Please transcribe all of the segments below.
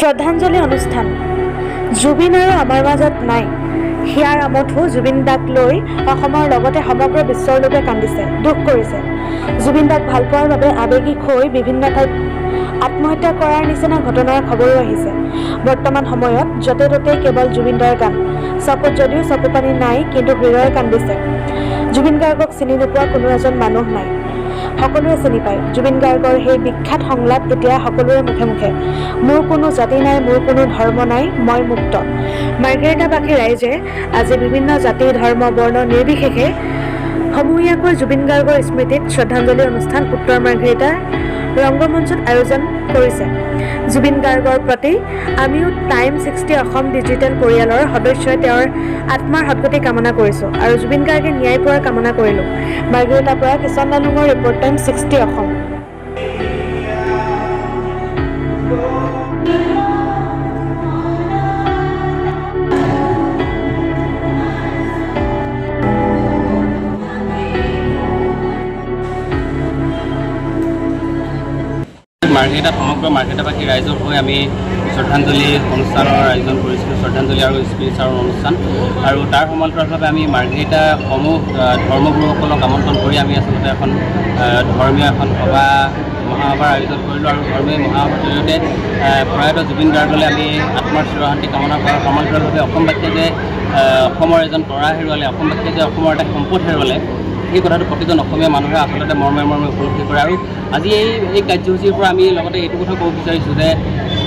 শ্ৰদ্ধাঞ্জলি অনুষ্ঠান জুবিন আৰু আমাৰ মাজত নাই হিয়াৰ আমঠু জুবিন দাক লৈ অসমৰ লগতে সমগ্ৰ বিশ্বৰ লোকে কান্দিছে, দুখ কৰিছে। জুবিন দাক ভাল পোৱাৰ বাবে আৱেগিক হৈ বিভিন্ন ঠাইত আত্মহত্যা কৰাৰ নিচিনা ঘটনাৰ খবৰো আহিছে। বৰ্তমান সময়ত য'তে ত'তে কেৱল জুবিন দাৰ গান, চকুত যদিও চকু পানী নাই কিন্তু হৃদয়ে কান্দিছে। জুবিন গাৰ্গক চিনি নোপোৱা কোনো এজন মানুহ নাই, সকলোৱে চিনি পায়। জুবিন গাৰ্গৰ সেই বিখ্যাত সংলাপ এতিয়া সকলোৰে মুখে মুখে, মোৰ কোনো জাতি নাই, মোৰ কোনো ধৰ্ম নাই, মই মুক্ত। মাৰ্ঘেৰিটাবাসী ৰাইজে আজি বিভিন্ন জাতি ধৰ্ম বৰ্ণ নিৰ্বিশেষে সমূহীয়াকৈ জুবিন গাৰ্গৰ স্মৃতিত শ্ৰদ্ধাঞ্জলি অনুষ্ঠান উত্তৰ মাৰ্ঘেৰিটা ৰংগমঞ্চত আয়োজন কৰিছে। জুবিন গাৰ্গৰ প্ৰতি আমিও টাইম 60 অসম ডিজিটেল পৰিয়ালৰ সদস্যই তেওঁৰ আত্মাৰ সদ্গতি কামনা কৰিছোঁ আৰু জুবিন গাৰ্গে ন্যায় পোৱাৰ কামনা কৰিলোঁ। মাৰ্ঘেৰিটাৰ পৰা কিষণ লালুঙৰ ৰিপৰ্ট, টাইম 60 অসম। মাৰ্ঘেৰিটাত সমগ্ৰ মাৰ্ঘেৰিটাবাসী ৰাইজৰ হৈ আমি শ্ৰদ্ধাঞ্জলি অনুষ্ঠানৰ আয়োজন কৰিছিলোঁ, শ্ৰদ্ধাঞ্জলি আৰু স্পিৰিচাৰৰ অনুষ্ঠান। আৰু তাৰ সমান্তৰালভাৱে আমি মাৰ্ঘেৰিটা সমূহ ধৰ্মগুৰুসকলক আমন্ত্ৰণ কৰি আমি আচলতে এখন ধৰ্মীয় এখন মহাসভাৰ আয়োজন কৰিলোঁ। আৰু ধৰ্মীয় মহাসভাৰ জৰিয়তে প্ৰয়াত জুবিন গাৰ্গলৈ আমি আত্মাৰ চিৰশান্তি কামনা কৰাৰ সমান্তৰালভাৱে অসমবাসীয়ে যে অসমৰ এজন তৰা হেৰুৱালে, অসমবাসীয়ে যে অসমৰ এটা সম্পদ হেৰুৱালে, এই কথাটো প্ৰতিজন অসমীয়া মানুহে আচলতে মৰ্মে উপলব্ধি কৰে। আৰু আজি এই কাৰ্যসূচীৰ পৰা আমি লগতে এইটো কথা ক'ব বিচাৰিছোঁ যে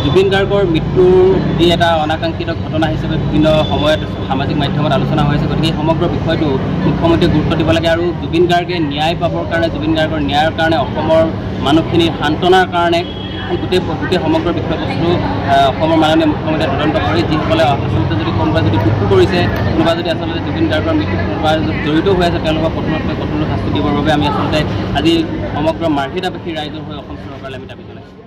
জুবিন গাৰ্গৰ মৃত্যুৰ যি এটা অনাকাংক্ষিত ঘটনা হিচাপে বিভিন্ন সময়ত সামাজিক মাধ্যমত আলোচনা হৈ আছে, গতিকে এই সমগ্ৰ বিষয়টো মুখ্যমন্ত্ৰীয়ে গুৰুত্ব দিব লাগে। আৰু জুবিন গাৰ্গে ন্যায় পাবৰ কাৰণে, জুবিন গাৰ্গৰ ন্যায়ৰ কাৰণে, অসমৰ মানুহখিনিৰ সান্তনাৰ কাৰণে গোটেই সমগ্ৰ বিষয়বস্তু অসমৰ মাননীয় মুখ্যমন্ত্ৰীয়ে তদন্ত কৰি যিসকলে আচলতে যদি কোনোবা যদি দুখো কৰিছে, কোনোবা যদি আচলতে জুবিন গাৰ্গৰ মৃত্যুত কোনোবা জড়িত হৈ আছে, তেওঁলোকক কঠোৰ শাস্তি দিবৰ বাবে আমি আচলতে আজি সমগ্ৰ মাৰ্ঘেৰিটাবাসী ৰাইজৰ হৈ অসম চৰকাৰলৈ আমি দাবী জনাইছোঁ।